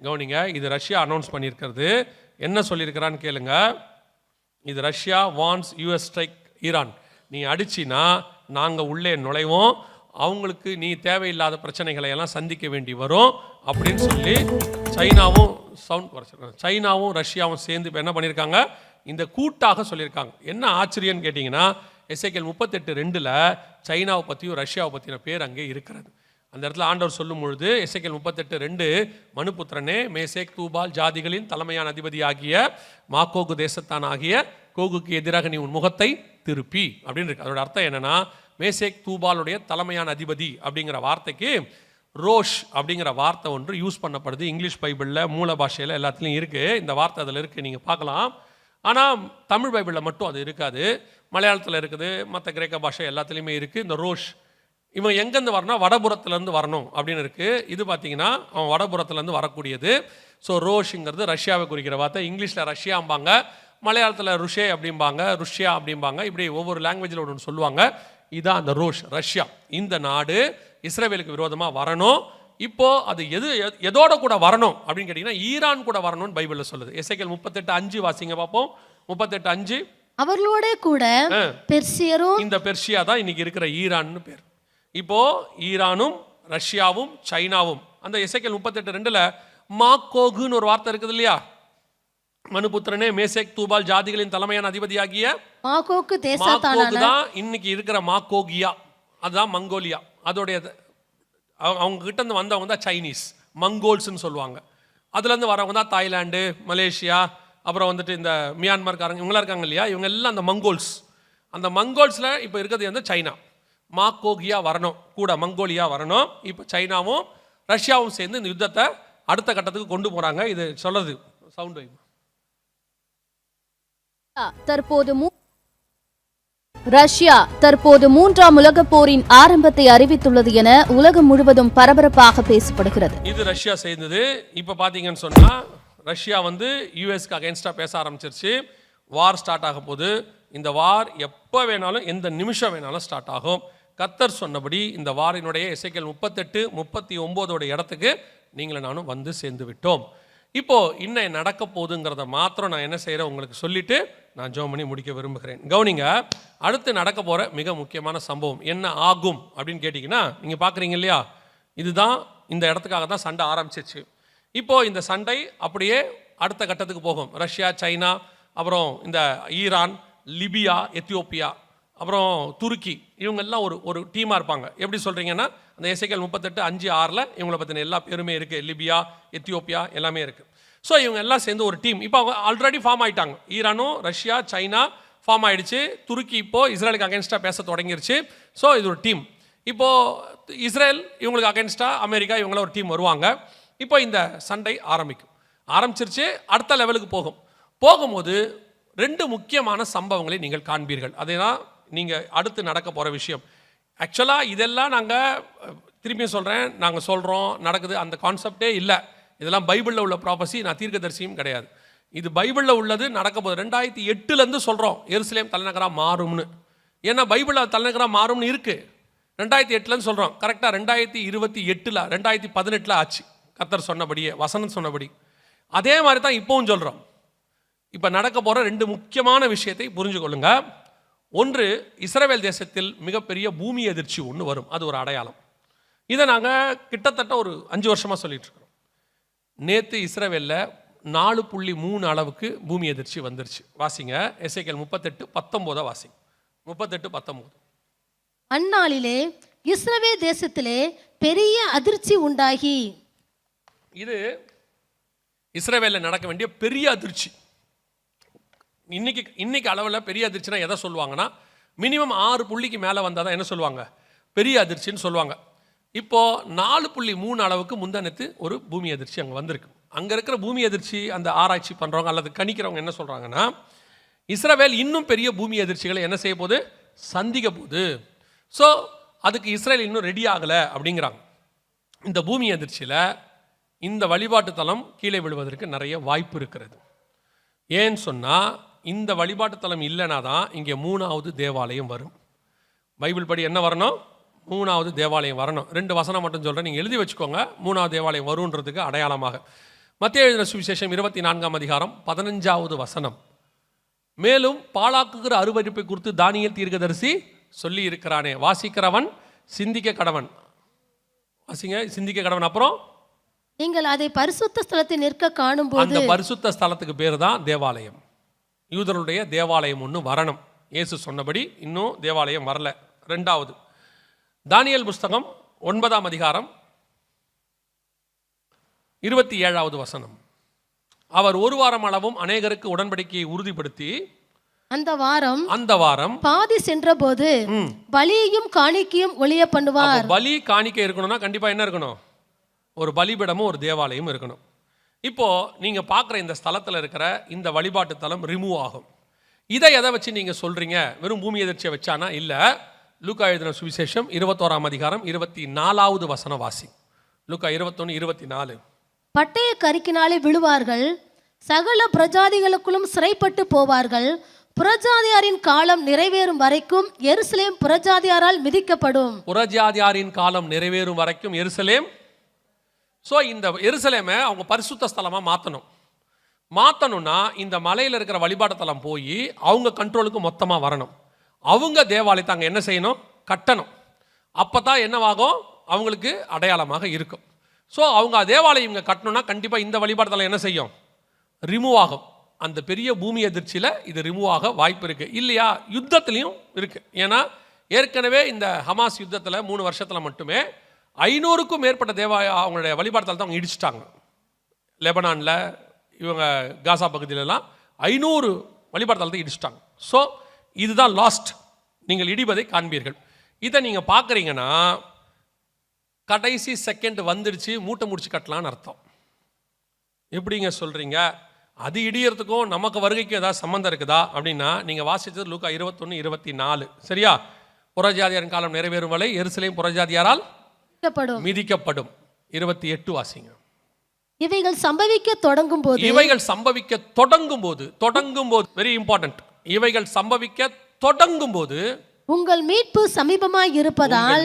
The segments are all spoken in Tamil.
கவனிங்க, இது ரஷ்யா அனௌன்ஸ் பண்ணியிருக்கிறது. என்ன சொல்லியிருக்கிறான்னு கேளுங்க. இது ரஷ்யா வான்ஸ் யூஎஸ் ஸ்ட்ரைக் ஈரான். நீ அடிச்சினா நாங்கள் உள்ளே நுழைவோம், அவங்களுக்கு நீ தேவையில்லாத பிரச்சனைகளை எல்லாம் சந்திக்க வேண்டி வரும் அப்படின்னு சொல்லி சைனாவும் ரஷ்யாவும் சேர்ந்து இப்போ என்ன பண்ணியிருக்காங்க, இந்த கூட்டாக சொல்லியிருக்காங்க. என்ன ஆச்சரியன்னு கேட்டிங்கன்னா, எசேக்கியேல் 38:2 சைனாவை பற்றியும் ரஷ்யாவை பற்றின பேர் அங்கே இருக்கிறது. அந்த இடத்துல ஆண்டவர் சொல்லும் பொழுது எசேக்கியேல் 38:2 மனுபுத்திரனே, மேசேக் தூபால் ஜாதிகளின் தலைமையான அதிபதி ஆகிய மாகோகு தேசத்தான் ஆகிய கோகுக்கு எதிராக நீ உன் முகத்தை திருப்பி அப்படின்னு இருக்கு. அதோட அர்த்தம் என்னன்னா, மேசேக் தூபாலுடைய தலைமையான அதிபதி அப்படிங்கிற வார்த்தைக்கு ரோஷ் அப்படிங்கிற வார்த்தை ஒன்று யூஸ் பண்ணப்படுது. இங்கிலீஷ் பைபிளில் மூல பாஷையில் எல்லாத்துலேயும் இருக்குது. இந்த வார்த்தை அதில் இருக்குது, நீங்கள் பார்க்கலாம். ஆனால் தமிழ் பைபிளில் மட்டும் அது இருக்காது. மலையாளத்தில் இருக்குது, மற்ற கிரேக்க பாஷை எல்லாத்துலேயுமே இருக்குது. இந்த ரோஷ் இவன் எங்கேருந்து வரணும், வடபுறத்துலேருந்து வரணும் அப்படின்னு இருக்குது. இது பார்த்தீங்கன்னா அவன் வடபுறத்துலேருந்து வரக்கூடியது. ஸோ ரோஷுங்கிறது ரஷ்யாவை குறிக்கிற வார்த்தை. இங்கிலீஷில் ரஷ்யாம்பாங்க, மலையாளத்தில் ருஷே அப்படிம்பாங்க, ருஷ்யா அப்படிம்பாங்க. இப்படி ஒவ்வொரு லாங்குவேஜில் ஒன்று சொல்லுவாங்க. இதான் அந்த ரோஷ், ரஷ்யா. இந்த நாடு இஸ்ரேலுக்கு விரோதமாக வரணும். இப்போ அது எதோட கூட வரணும் அப்படின்னு கேட்டிங்கன்னா, ஈரான் கூட வரணும்னு பைபிளில் சொல்லுது. எசேக்கியேல் 38:5 வாசிங்க பார்ப்போம். 38:5 அவர்களோட கூட பெர்சியரும், இந்த பெர்சியா தான் இன்னைக்கு இருக்கிற ஈரான்னு பேர். இப்போ ஈரானும் ரஷ்யாவும் சைனாவும், அந்த எசேக்கியேல் 38:2 மாகோகுன்னு ஒரு வார்த்தை இருக்குது இல்லையா, மனுபுத்திரனே, மேசேக் தூபால் ஜாதிகளின் தலைமையான அதிபதியாகிய மாகோகு தான் இன்னைக்கு இருக்கிற மாகோகியா, அதுதான் மங்கோலியா. அதோடைய அவங்க கிட்ட இருந்து வந்தவங்க தான் சைனீஸ், மங்கோல்ஸ்ன்னு சொல்லுவாங்க. அதுலேருந்து வரவங்க தான் தாய்லாந்து, மலேசியா, அப்புறம் வந்துட்டு இந்த மியான்மர்காரங்க இவங்களாம் இருக்காங்க இல்லையா, இவங்க எல்லாம் அந்த மங்கோல்ஸ். அந்த மங்கோல்ஸில் இப்போ இருக்கிறது வந்து சைனா. மாகோகியா வரணும், கூட மங்கோலியா வரணும். இப்போ சைனாவும் ரஷ்யாவும் சேர்ந்து இந்த யுத்தத்தை அடுத்த கட்டத்துக்கு கொண்டு போகிறாங்க. இது சொல்லுது சவுண்ட் வைமா. ரஷ்யா தற்போது 3ஆம் உலகப் போரின் ஆரம்பத்தை அறிவித்துள்ளது என உலகம் முழுவதும் பரபரப்பாக பேசப்படுகிறது. இது ரஷ்யா செய்தது. இப்போ பார்த்தீங்கன்னு சொன்னா ரஷ்யா வந்து யுஎஸ்க்கு அகைன்ஸ்டா பேச ஆரம்பிச்சிருச்சு. வார் ஸ்டார்ட் ஆக போது. இந்த வார் எப்போ வேணாலும் எந்த நிமிஷம் வேணாலும் ஸ்டார்ட் ஆகும். கர்த்தர் சொன்னபடி இந்த வாரினுடைய எசேக்கியேல் 38:39 இடத்துக்கு நீங்களும் நானும் வந்து சேர்ந்து விட்டோம். இப்போ இன்னும் நடக்க போகுதுங்கிறத மாத்திரம் நான் என்ன செய்கிறேன் உங்களுக்கு சொல்லிட்டு நான் ஜெபம் பண்ணி முடிக்க விரும்புகிறேன். கவனிங்க, அடுத்து நடக்க போகிற மிக முக்கியமான சம்பவம் என்ன ஆகும் அப்படின்னு கேட்டிங்கன்னா, நீங்கள் பார்க்குறீங்க இல்லையா, இதுதான் இந்த இடத்துக்காக தான் சண்டை ஆரம்பிச்சிச்சு. இப்போது இந்த சண்டை அப்படியே அடுத்த கட்டத்துக்கு போகும். ரஷ்யா, சைனா, அப்புறம் இந்த ஈரான், லிபியா, எத்தியோப்பியா, அப்புறம் துருக்கி, இவங்கெல்லாம் ஒரு டீமாக இருப்பாங்க. எப்படி சொல்கிறீங்கன்னா, அந்த எசேக்கியேல் 38:5-6 இவங்களை பற்றின எல்லா பேருமே இருக்குது. லிபியா, எத்தியோப்பியா எல்லாமே இருக்குது. ஸோ இவங்க எல்லாம் சேர்ந்து ஒரு டீம். இப்போ அவங்க ஆல்ரெடி ஃபார்ம் ஆகிட்டாங்க. ஈரானும் ரஷ்யா, சைனா ஃபார்ம் ஆகிடுச்சு. துருக்கி இப்போது இஸ்ரேலுக்கு அகேன்ஸ்டாக பேச தொடங்கிருச்சு. ஸோ இது ஒரு டீம். இப்போது இஸ்ரேல் இவங்களுக்கு அகேன்ஸ்டாக அமெரிக்கா இவங்கள ஒரு டீம் வருவாங்க. இப்போ இந்த சண்டை ஆரம்பிச்சிருச்சு. அடுத்த லெவலுக்கு போகும்போது 2 முக்கியமான சம்பவங்களை நீங்கள் காண்பீர்கள். அதே தான் நீங்கள் அடுத்து நடக்க போகிற விஷயம். ஆக்சுவலாக இதெல்லாம் நாங்கள் திரும்பியும் சொல்கிறேன், நாங்கள் சொல்கிறோம் நடக்குது, அந்த கான்செப்டே இல்லை. இதெல்லாம் பைபிளில் உள்ள ப்ராபசி, நான் தீர்க்கதரிசியும் கிடையாது. இது பைபிளில் உள்ளது நடக்க போகுது. 2008 சொல்கிறோம் எருசலேம் தலைநகராக மாறும்னு. ஏன்னா பைபிளில் தலைநகராக மாறும்னு இருக்குது. 2008 சொல்கிறோம். கரெக்டாக 2028 2018 ஆச்சு. கர்த்தர் சொன்னபடியே, வசனம் சொன்னபடி. அதே மாதிரி தான் இப்போவும் சொல்கிறோம். இப்போ நடக்க போகிற 2 முக்கியமான விஷயத்தை புரிஞ்சு கொள்ளுங்க. ஒன்று, இஸ்ரவேல் தேசத்தில் மிகப்பெரிய பூமி அதிர்ச்சி ஒன்று வரும். அது ஒரு அடையாளம். இதை நாங்கள் கிட்டத்தட்ட ஒரு 5 வருஷமாக சொல்லிட்டு இருக்கிறோம். நேற்று இஸ்ரவேலில் 4.3 அளவுக்கு பூமி அதிர்ச்சி வந்துருச்சு. வாசிங்க எசேக்கியேல் 38:19 வாசிங்க. 38:19 அந்நாளிலே இஸ்ரவேல் தேசத்திலே பெரிய அதிர்ச்சி உண்டாகி. இது இஸ்ரவேலில் நடக்க வேண்டிய பெரிய அதிர்ச்சி. இன்னைக்கு அளவில் பெரிய அதிர்ச்சினா எதை சொல்லுவாங்கன்னா, மினிமம் 6 புள்ளிக்கு மேலே வந்தால் தான் என்ன சொல்லுவாங்க, பெரிய அதிர்ச்சின்னு சொல்லுவாங்க. இப்போது 4.3 அளவுக்கு முந்தானத்து ஒரு பூமி அதிர்ச்சி அங்கே வந்திருக்கு. அங்கே இருக்கிற பூமி அதிர்ச்சி அந்த ஆராய்ச்சி பண்ணுறவங்க அல்லது கணிக்கிறவங்க என்ன சொல்கிறாங்கன்னா, இஸ்ரவேல் இன்னும் பெரிய பூமி அதிர்ச்சிகளை என்ன செய்ய போகுது, சந்திக்க போகுது. ஸோ அதுக்கு இஸ்ரேல் இன்னும் ரெடி ஆகலை அப்படிங்கிறாங்க. இந்த பூமி அதிர்ச்சியில் இந்த வழிபாட்டு தலம் கீழே விழுவதற்கு நிறைய வாய்ப்பு இருக்கிறது. ஏன்னு சொன்னால், இந்த வழிபாட்டு தலம் இல்லைனா தான் இங்கே 3வது தேவாலயம் வரும். பைபிள் படி என்ன வரணும், 3வது தேவாலயம் வரணும். 2 வசனம் மட்டும் சொல்கிறேன், நீங்கள் எழுதி வச்சுக்கோங்க. 3வது தேவாலயம் வருன்றதுக்கு அடையாளமாக மத்தேயு எழுதின சுவிசேஷம் 24ஆம் அதிகாரம் 15வது வசனம். மேலும் பாழாக்குகிற அருவருப்பை குறித்து தானியேல் தீர்க்கதரிசி சொல்லி இருக்கிறானே, வாசிக்கிறவன் சிந்திக்க கடவன். வாசிங்க, சிந்திக்க கடவன். அப்புறம் நீங்கள் அதை பரிசுத்த ஸ்தலத்தில் நிற்க காணும்போது, அந்த பரிசுத்த ஸ்தலத்துக்கு பேர் தான் தேவாலயம். யூதருடைய தேவாலயம் ஒன்று வரணும். இயேசு சொன்னபடி இன்னும் தேவாலயம் வரல. ரெண்டாவது, தானியேல் புஸ்தகம் 9ஆம் அதிகாரம் 27வது வசனம். அவர் ஒரு வாரம் அளவும் அநேகருக்கு உடன்படிக்கையை உறுதிப்படுத்தி அந்த வாரம் பாதி சென்ற போது பலியையும் காணிக்கையும் ஒளிய பண்ணுவார். பலி காணிக்கை இருக்கணும்னா கண்டிப்பா என்ன இருக்கணும்? ஒரு பலிபீடமும் ஒரு தேவாலயம் இருக்கணும். இப்போ நீங்க பார்க்குற இந்த ஸ்தலத்தில் இருக்கிற இந்த வழிபாட்டு தலம் ரிமூவ் ஆகும். இதை எதை வச்சு நீங்க சொல்றீங்க? வெறும் பூமி எதிர்ச்சியை வச்சானா? இல்ல. லூக்கா எழுதின சுவிசேஷம் 21ஆம் அதிகாரம் 24வது வசனம் வாசி. லூக்கா 21:24. பட்டய கரிக்கினாலே விழுவார்கள், சகல பிரஜாதிகளுக்குள்ளும் சிறைப்பட்டு போவார்கள், புறஜாதியாரின் காலம் நிறைவேறும் வரைக்கும் எருசலேம் புறஜாதியாரால் மிதிக்கப்படும். புறஜாதியாரின் காலம் நிறைவேறும் வரைக்கும் எருசலேம். ஸோ இந்த எருசலேமை அவங்க பரிசுத்த ஸ்தலமாக மாற்றணும்னா இந்த மலையில் இருக்கிற வழிபாட்டு தலம் போய் அவங்க கண்ட்ரோலுக்கு மொத்தமாக வரணும். அவங்க தேவாலயத்தை அங்கே என்ன செய்யணும்? கட்டணும். அப்போ தான் என்னவாகும்? அவங்களுக்கு அடையாளமாக இருக்கும். ஸோ அவங்க தேவாலயம் இங்கே கட்டணும்னா கண்டிப்பாக இந்த வழிபாட்டு தலம் என்ன செய்யும்? ரிமூவ் ஆகும். அந்த பெரிய பூமி எதிர்ச்சியில் இது ரிமூவ் ஆக வாய்ப்பு இருக்குது. இல்லையா? யுத்தத்துலேயும் இருக்குது. ஏன்னா ஏற்கனவே இந்த ஹமாஸ் யுத்தத்தில் 3 வருஷத்தில் மட்டுமே 500க்கும் மேற்பட்ட அவங்களுடைய வழிபாட்டு தலத்தை அவங்க இடிச்சிட்டாங்க. லெபனானில், இவங்க காசா பகுதியிலலாம் 500 வழிபாட்டு தலத்தை இடிச்சிட்டாங்க. ஸோ இதுதான் லாஸ்ட். நீங்கள் இடிபதை காண்பீர்கள். இதை நீங்கள் பார்க்குறீங்கன்னா கடைசி செகண்ட் வந்துடுச்சு, மூட்டை முடிச்சு கட்டலான்னு அர்த்தம். எப்படிங்க சொல்கிறீங்க? அது இடியறதுக்கும் நமக்கு வருகைக்கும் ஏதாவது சம்மந்தம் இருக்குதா அப்படின்னா, நீங்கள் வாசித்தது லூக்கா 21:24. சரியா? புறஜாதியாரின் காலம் நிறைவேறும் வரை எருசலேம் புறஜாதியாரால் மிதிக்கப்படும். 28 வாசிங்க. இவைகள் சம்பவிக்க தொடங்கும் போது வெரி இம்பார்ட்டன்ட். இவைகள் சம்பவிக்க தொடங்கும் போது உங்கள் மீட்பு சமீபமாக இருப்பதால்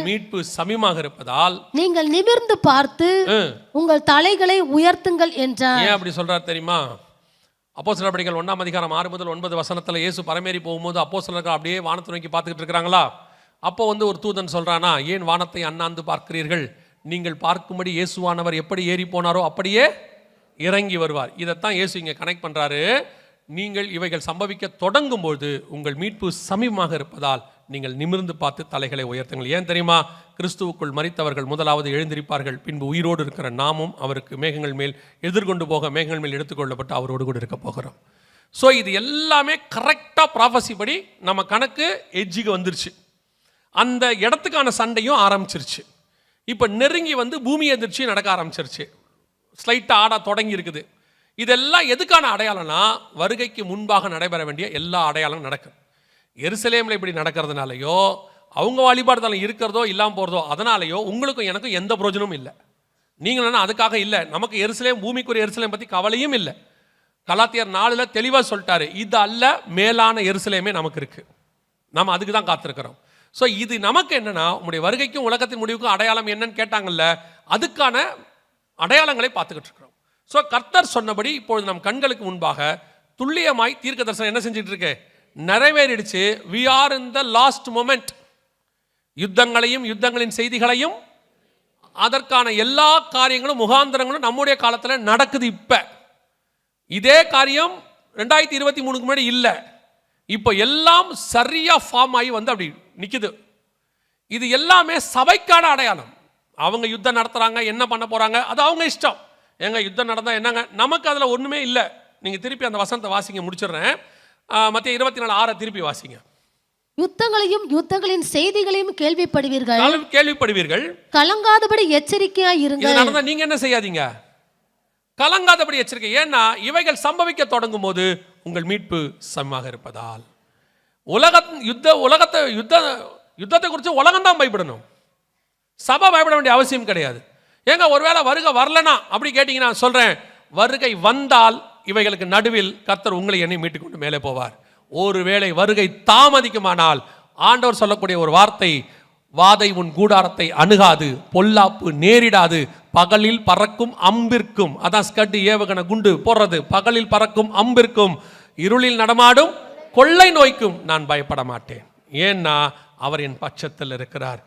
நீங்கள் நிமிர்ந்து பார்த்து உங்கள் தலைகளை உயர்த்துங்கள் என்றார். ஏன் அப்படி சொல்றார் தெரியுமா? அப்போஸ்தலர் நடபடிகள் 1ஆம் அதிகாரம் 6 முதல் 9 வசனத்துல இயேசு பரமேறி போகும்போது அப்போஸ்தலர்கள் அப்படியே வானத்தை நோக்கி பார்த்துக்கிட்டு இருக்கிறாங்களா? அப்போ ஒரு தூதன் சொல்றானா, ஏன் வானத்தை அண்ணாந்து பார்க்கிறீர்கள்? நீங்கள் பார்க்கும்படி இயேசுவானவர் எப்படி ஏறி போனாரோ அப்படியே இறங்கி வருவார். இதைத்தான் இயேசு இங்கே கனெக்ட் பண்றாரு. நீங்கள் இவைகள் சம்பவிக்க தொடங்கும் போது உங்கள் மீட்பு சமீபமாக இருப்பதால் நீங்கள் நிமிர்ந்து பார்த்து தலைகளை உயர்த்துங்கள். ஏன் தெரியுமா? கிறிஸ்துவுக்குள் மரித்தவர்கள் முதலாவது எழுந்திருப்பார்கள், பின்பு உயிரோடு இருக்கிற நாமும் அவருக்கு மேகங்கள் மேல் எதிர்கொண்டு போக மேகங்கள் மேல் எடுத்துக்கொள்ளப்பட்டு அவரோடு கூட இருக்க போகிறோம். ஸோ இது எல்லாமே கரெக்டாக ப்ராஃபஸி படி நம்ம கணக்கு எட்ஜுக்கு வந்துருச்சு. அந்த இடத்துக்கான சண்டையும் ஆரம்பிச்சிருச்சு. இப்போ நெருங்கி பூமி எதிர்ச்சி நடக்க ஆரம்பிச்சிருச்சு. ஸ்லைட்டாக ஆட தொடங்கி இருக்குது. இதெல்லாம் எதுக்கான அடையாளம்னா, வருகைக்கு முன்பாக நடைபெற வேண்டிய எல்லா அடையாளம் நடக்கும். எருசலேமில் இப்படி நடக்கிறதுனாலையோ, அவங்க வழிபாடுதலம் இருக்கிறதோ இல்லாமல் போகிறதோ அதனாலேயோ உங்களுக்கும் எனக்கும் எந்த பிரயோஜனமும் இல்லை. நீங்கள் அதுக்காக இல்லை. நமக்கு எருசலேம், பூமிக்குரிய எருசலேம் பற்றி கவலையும் இல்லை. கலாத்தியர் 4 தெளிவாக சொல்லிட்டாரு, இது அல்ல மேலான எருசலேமே நமக்கு இருக்கு. நம்ம அதுக்கு தான் காத்திருக்கிறோம். ஸோ இது நமக்கு என்னன்னா, உங்களுடைய வருகைக்கும் உலகத்தின் முடிவுக்கும் அடையாளம் என்னன்னு கேட்டாங்கல்ல, அதுக்கான அடையாளங்களை பார்த்துக்கிட்டு இருக்கிறோம். ஸோ கர்த்தர் சொன்னபடி இப்பொழுது நம் கண்களுக்கு முன்பாக துல்லியமாய் தீர்க்க தரிசனம் என்ன செஞ்சுட்டு இருக்கு? நிறைவேறிடுச்சு. we are in the last moment. யுத்தங்களையும் யுத்தங்களின் செய்திகளையும் அதற்கான எல்லா காரியங்களும் முகாந்திரங்களும் நம்முடைய காலத்தில் நடக்குது. இப்ப இதே காரியம் 2023க்கு முன்னாடி இல்லை. இப்போ எல்லாம் சரியா ஃபார்ம் ஆகி அப்படி நிக்குது. இது எல்லாமே சபைக்கான அடையாளம். அவங்க யுத்தம் நடத்துறாங்க, என்ன பண்ண போறாங்க அது அவங்க இஷ்டம். ஏங்க யுத்தம் நடந்தா என்னங்க? நமக்கு அதுல ஒண்ணுமே இல்லை. நீங்க திருப்பி அந்த வசனத்தை வாசிங்க, முடிச்சிடுறேன். மத்திய 24:6 திருப்பி வாசிங்க. யுத்தங்களையும் யுத்தங்களின் செய்திகளையும் கேள்விப்படுவீர்கள், கலங்காதபடி எச்சரிக்கையாய் இருங்கள். இது நடந்தா நீங்க என்ன செய்யாதீங்க? கலங்காதபடி எச்சரிக்கை. ஏன்னா இவைகள் சம்பவிக்க தொடங்கும் போது உங்கள் மீட்பு சமமாக இருப்பதால். யுத்தத்தை குறித்து உலகம் தான் பயப்படணும், சபை பயப்பட வேண்டிய அவசியம் கிடையாது. ஏங்க ஒருவேளை வருகை வரலனா அப்படி கேட்டீங்கன்னா சொல்றேன், வருகை வந்தால் இவைகளுக்கு நடுவில் கர்த்தர் உங்களை என்னை மீட்டுக் கொண்டு மேலே போவார். ஒருவேளை வருகை தாமதிக்குமானால் ஆண்டவர் சொல்லக்கூடிய ஒரு வார்த்தை, வாதை உன் கூடாரத்தை அணுகாது, பொல்லாப்பு நேரிடாது, பகலில் பறக்கும் அம்பிற்கும், அதான் ஸ்கட் ஏவுகணை குண்டு போடுறது, பகலில் பறக்கும் அம்பிற்கும் இருளில் நடமாடும் கொள்ளை நோய்க்கும் நான் பயப்பட மாட்டேன். ஏன்னா அவர் என் பட்சத்தில் இருக்கிறார்.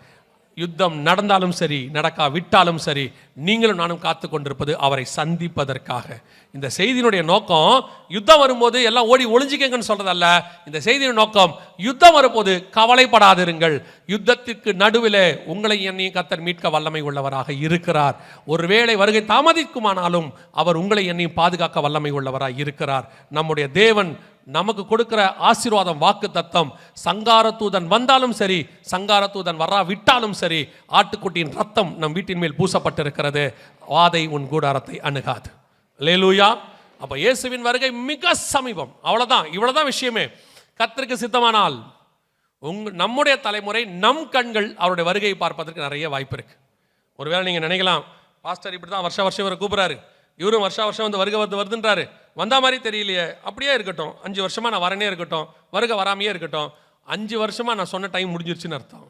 யுத்தம் நடந்தாலும் சரி, நடக்காவிட்டாலும் சரி, நீங்களும் நானும் காத்து கொண்டிருப்பது அவரை சந்திப்பதற்காக. இந்த செய்தியினுடைய நோக்கம் யுத்தம் வரும்போது எல்லாம் ஓடி ஒளிஞ்சிக்கங்கன்னு சொல்றதல்ல. இந்த செய்தியின் நோக்கம் யுத்தம் வரும்போது கவலைப்படாதிருங்கள். யுத்தத்திற்கு நடுவில் உங்களை என்னையும் கர்த்தர் மீட்க வல்லமை உள்ளவராக இருக்கிறார். ஒருவேளை வருகை தாமதிக்குமானாலும் அவர் உங்களை என்னையும் பாதுகாக்க வல்லமை உள்ளவராக இருக்கிறார். நம்முடைய தேவன் நமக்கு கொடுக்கிற ஆசீர்வாதம், வாக்கு தத்தம், சங்கார தூதன் வந்தாலும் சரி, சங்கார தூதன் வராவிட்டாலும் சரி, ஆட்டுக்குட்டியின் ரத்தம் நம் வீட்டின் மேல் பூசப்பட்டிருக்கிறது. வாதை உன் கூடாரத்தை அணுகாது. அல்லேலூயா. அப்ப இயேசுவின் வருகை மிக சமீபம். அவ்வளவுதான், இவ்வளவுதான் விஷயமே. கர்த்தருக்கு சித்தமானால் நம்முடைய தலைமுறை, நம் கண்கள் அவருடைய வருகையை பார்ப்பதற்கு நிறைய வாய்ப்பு இருக்கு. ஒருவேளை நீங்க நினைக்கலாம், பாஸ்டர் இப்படி தான் வருஷம் இவரை கூப்பிடுறாரு, இவரும் வருஷம் வந்து வருதுன்றாரு, வந்தா மாதிரி தெரியலையே. அப்படியே இருக்கட்டும், 5 வருஷமா நான் வரனே இருக்கட்டும், வருகை வராமையே இருக்கட்டும். 5 வருஷமா நான் சொன்ன டைம் முடிஞ்சிருச்சுன்னு அர்த்தம்.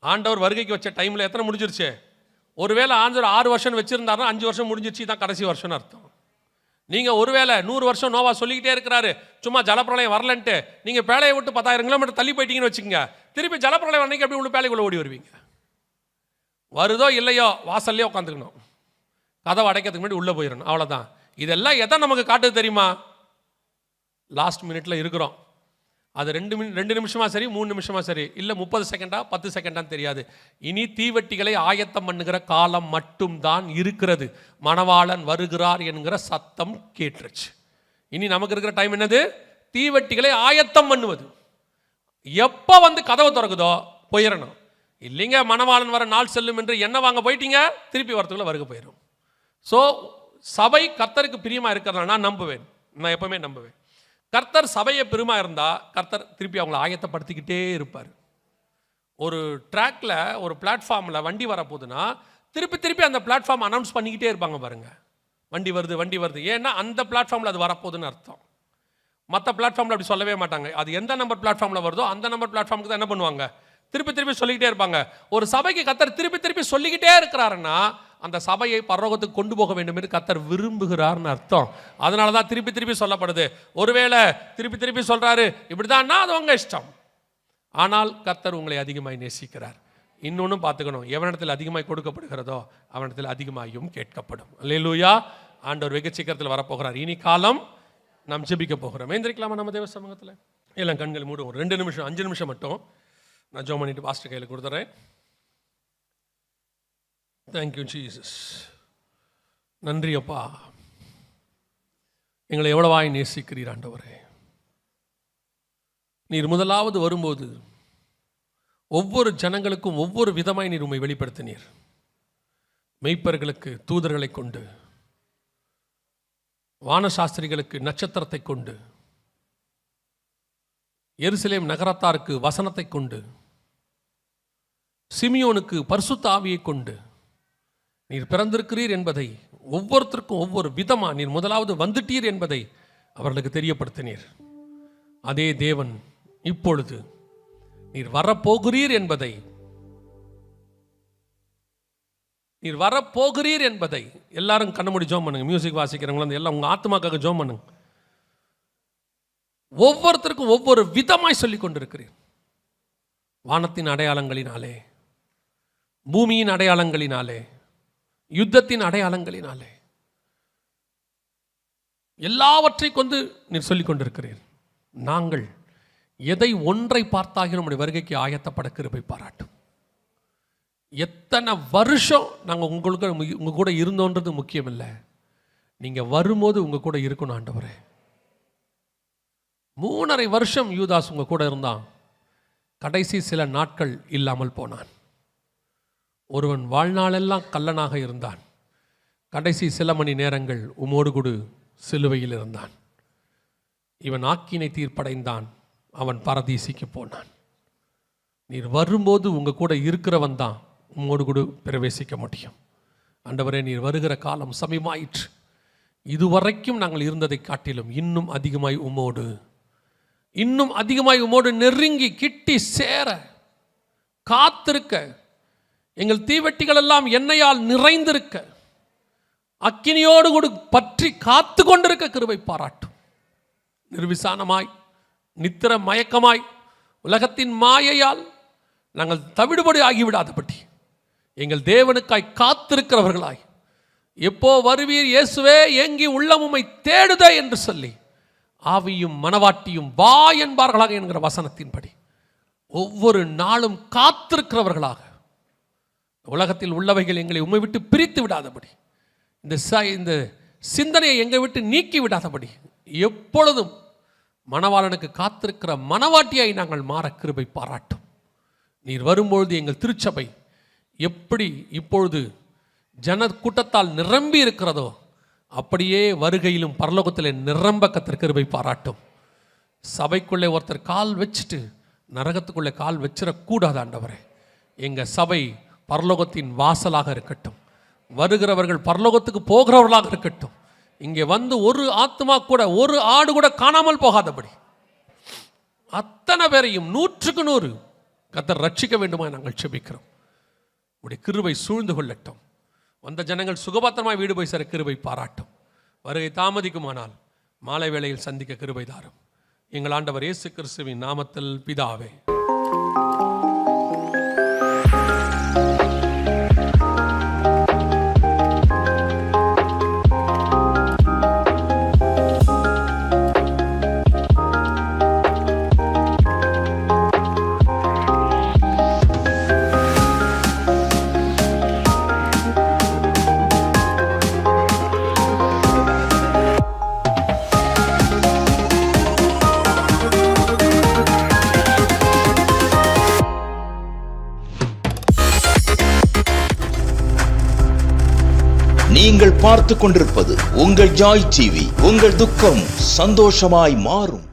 ஆண்டவர் வருகைக்கு வச்ச டைம்ல எத்தனை முடிஞ்சிருச்சு? ஒருவேளை ஆண்டவர் 6 வருஷம் வச்சிருந்தாருன்னா 5 வருஷம் முடிஞ்சிருச்சு, தான் கடைசி வருஷம்னு அர்த்தம். நீங்க ஒருவேளை 100 வருஷம் நோவா சொல்லிக்கிட்டே இருக்கிறாரு, சும்மா ஜலப்பிரளயம் வரலன்ட்டு நீங்க பேழையை விட்டு 10,000 கிலோமீட்டர் தள்ளி போயிட்டீங்கன்னு வச்சுக்கோங்க, திருப்பி ஜலப்பிரளயம் அன்னைக்கு அப்படி உள்ள பேழைக்குள்ள ஓடி வருவீங்க. வருதோ இல்லையோ வாசல்லே உட்காந்துக்கணும், கதவை அடைக்கிறதுக்கு முன்னாடி உள்ளே போயிடணும், அவ்வளோதான். இதெல்லாம் எதை நமக்கு காட்டுது தெரியுமா? லாஸ்ட் மினிட்ல இருக்கிறோம். அது 2 நிமிஷமா சரி, 3 நிமிஷமா சரி, இல்லை 30 செகண்டா 10 செகண்டான்னு தெரியாது. இனி தீவெட்டிகளை ஆயத்தம் பண்ணுகிற காலம் மட்டும் தான் இருக்கிறது. மணவாளன் வருகிறார் என்கிற சத்தம் கேட்டுருச்சு. இனி நமக்கு இருக்கிற டைம் என்னது? தீவெட்டிகளை ஆயத்தம் பண்ணுவது. எப்போ வந்து கதவை திறக்குதோ போயிடணும். இல்லைங்க மணவாளன் வர நாள் செல்லும் என்று என்ன வாங்க போயிட்டீங்க, திருப்பி வரத்துக்குள்ள வருக போயிடும். ஸோ சபை கர்த்தருக்கு பிரியமா இருக்கிறதா நான் நம்புவேன். நான் எப்பவுமே நம்புவேன். கர்த்தர் சபையை பெருமா இருந்தா கர்த்தர் திருப்பி அவங்களை ஆயத்தப்படுத்திக்கிட்டே இருப்பார். ஒரு ட்ராக்ல, ஒரு பிளாட்ஃபார்ம்ல வண்டி வரப்போகுதுன்னா திருப்பி அந்த பிளாட்ஃபார்ம் அனௌன்ஸ் பண்ணிக்கிட்டே இருப்பாங்க பாருங்க, வண்டி வருது. ஏன்னா அந்த பிளாட்ஃபார்ம்ல அது வரப்போகுதுன்னு அர்த்தம். மற்ற பிளாட்ஃபார்ம்ல அப்படி சொல்லவே மாட்டாங்க. அது எந்த நம்பர் பிளாட்ஃபார்ம்ல வருதோ அந்த நம்பர் பிளாட்ஃபார்முக்கு தான் என்ன பண்ணுவாங்க, திருப்பி சொல்லிக்கிட்டே இருப்பாங்க. ஒரு சபைக்கு கர்த்தர் திருப்பி சொல்லிக்கிட்டே இருக்கிறாருன்னா அந்த சபையை பரலோகத்துக்கு கொண்டு போக வேண்டும் என்று கர்த்தர் விரும்புகிறார்னு அர்த்தம். அதனால தான் திருப்பி சொல்லப்படுது. ஒருவேளை திருப்பி சொல்றாரு இப்படிதான்னா அது உங்க இஷ்டம். ஆனால் கர்த்தர் உங்களை அதிகமாய் நேசிக்கிறார். இன்னொன்னும் பார்த்துக்கணும், எவனிடத்தில் அதிகமாய் கொடுக்கப்படுகிறதோ அவனிடத்தில் அதிகமாயும் கேட்கப்படும். அல்லேலூயா. ஆண்டவர் வெகு சீக்கிரத்தில் வரப்போகிறார். இனி காலம் நாம் ஜெபிக்க போகிறோம். ஏந்திரிக்கலாமா நம்ம தேவ சமூகத்தில்? எல்லாம் கண்கள் மூடும். 2 நிமிஷம் 5 நிமிஷம் மட்டும் நான் ஜெபம் பண்ணிட்டு பாஸ்டர் கையில் கொடுத்துறேன். Thank you Jesus. நன்றி அப்பா, எங்களை எவ்வளவாய் நேசிக்கிறீர் ஆண்டவரே. நீர் முதலாவது வரும்போது ஒவ்வொரு ஜனங்களுக்கும் ஒவ்வொரு விதமாய் நீர் உம்மை வெளிப்படுத்தினீர். மெய்ப்பர்களுக்கு தூதர்களை கொண்டு, வானசாஸ்திரிகளுக்கு நட்சத்திரத்தை கொண்டு, எருசலேம் நகரத்தாருக்கு வசனத்தை கொண்டு, சிமியோனுக்கு பரிசுத்த ஆவியை கொண்டு நீர் பிறந்திருக்கிறீர் என்பதை ஒவ்வொருத்தருக்கும் ஒவ்வொரு விதமா நீர் முதலாவது வந்துட்டீர் என்பதை அவர்களுக்கு தெரியப்படுத்தினீர். அதே தேவன் இப்பொழுது நீர் வரப்போகிறீர் என்பதை எல்லாரும் கண்ண மூடி ஜெபம் பண்ணுங்க. மியூசிக் வாசிக்கிறவங்க எல்லாம் உங்க ஆத்மாக்காக ஜெபம் பண்ணுங்க. ஒவ்வொருத்தருக்கும் ஒவ்வொரு விதமாய் சொல்லிக் கொண்டிருக்கிறீர். வானத்தின் அடையாளங்களினாலே, பூமியின் அடையாளங்களினாலே, யுத்தத்தின் அடையாளங்களினாலே, எல்லாவற்றை கொண்டு நீர் சொல்லிக் கொண்டிருக்கிறீர். நாங்கள் எதை ஒன்றை பார்த்தாகிற நம்முடைய வருகைக்கு ஆயத்தப்பட கிருபை பாராட்டும். எத்தனை வருஷம் நாங்கள் உங்க கூட இருந்தோன்றது முக்கியம் இல்லை, நீங்க வரும்போது உங்க கூட இருக்கணும் ஆண்டவரே. 3.5 வருஷம் யூதாஸ் உங்க கூட இருந்தான். கடைசி சில நாட்கள் இல்லாமல் போனான். ஒருவன் வாழ்நாளெல்லாம் கள்ளனாக இருந்தான். கடைசி சில மணி நேரங்கள் உமோடு கூட சிலுவையில் இருந்தான். இவன் ஆக்கினை தீர்ப்படைந்தான், அவன் பரதீசிக்கு போனான். நீர் வரும்போது உங்க கூட இருக்கிறவன் தான் உம்மோடு கூட பிரவேசிக்க முடியும். ஆண்டவரே, நீர் வருகிற காலம் சமீபமாயிற்று. இதுவரைக்கும் நாங்கள் இருந்ததை காட்டிலும் இன்னும் அதிகமாய் உம்மோடு நெருங்கி கிட்டி சேர காத்திருக்க எங்கள் தீவெட்டிகள் எல்லாம் எண்ணெயால் நிறைந்திருக்க, அக்கினியோடு கூட பற்றி காத்து கொண்டிருக்க கிருபை பாராட்டும். நிர்விசானமாய், நித்திர மயக்கமாய், உலகத்தின் மாயையால் நாங்கள் தவிடுபடி ஆகிவிடாதபடி எங்கள் தேவனுக்காய் காத்திருக்கிறவர்களாய், எப்போ வருவீர் இயேசுவே, ஏங்கி உள்ளம் உம்மை தேடுதே என்று சொல்லி ஆவியும் மனவாட்டியும் வா என்பார்களாக என்கிற வசனத்தின்படி ஒவ்வொரு நாளும் காத்திருக்கிறவர்களாக, உலகத்தில் உள்ளவைகள் எங்களை உம்மை விட்டு பிரித்து விடாதபடி, இந்த சிந்தனையை எங்களை விட்டு நீக்கி விடாதபடி, எப்பொழுதும் மணவாளனுக்கு காத்திருக்கிற மணவாட்டியாய் நாங்கள் மாற கிருபை பாராட்டும். நீர் வரும்பொழுது எங்கள் திருச்சபை எப்படி இப்பொழுது ஜன கூட்டத்தால் நிரம்பி இருக்கிறதோ அப்படியே வருகையிலும் பரலோகத்தில் நிரம்ப கர்த்தர் கிருபை பாராட்டும். சபைக்குள்ளே ஒருத்தர் கால் வச்சுட்டு நரகத்துக்குள்ளே கால் வச்சிடக்கூடாது ஆண்டவரே. எங்கள் சபை பரலோகத்தின் வாசலாக இருக்கட்டும், வருகிறவர்கள் பரலோகத்துக்கு போகிறவர்களாக இருக்கட்டும். இங்கே வந்து ஒரு ஆத்மா கூட, ஒரு ஆடு கூட காணாமல் போகாதபடி அத்தனை பேரையும் 100க்கு 100 கர்த்தர் ரட்சிக்க வேண்டுமா நாங்கள் செபிக்கிறோம். உடைய கிருபை சூழ்ந்து கொள்ளட்டும். வந்த ஜனங்கள் சுகபத்திரமாய் வீடு போய் சேர கிருபை பாராட்டும். வருகை தாமதிக்குமானால் மாலை வேளையில் சந்திக்க கிருபை தாரும். எங்கள் ஆண்டவர் இயேசு கிறிஸ்துவின் நாமத்தில் பிதாவே. நீங்கள் பார்த்து கொண்டிருப்பது உங்கள் ஜாய் டிவி. உங்கள் துக்கம் சந்தோஷமாய் மாறும்.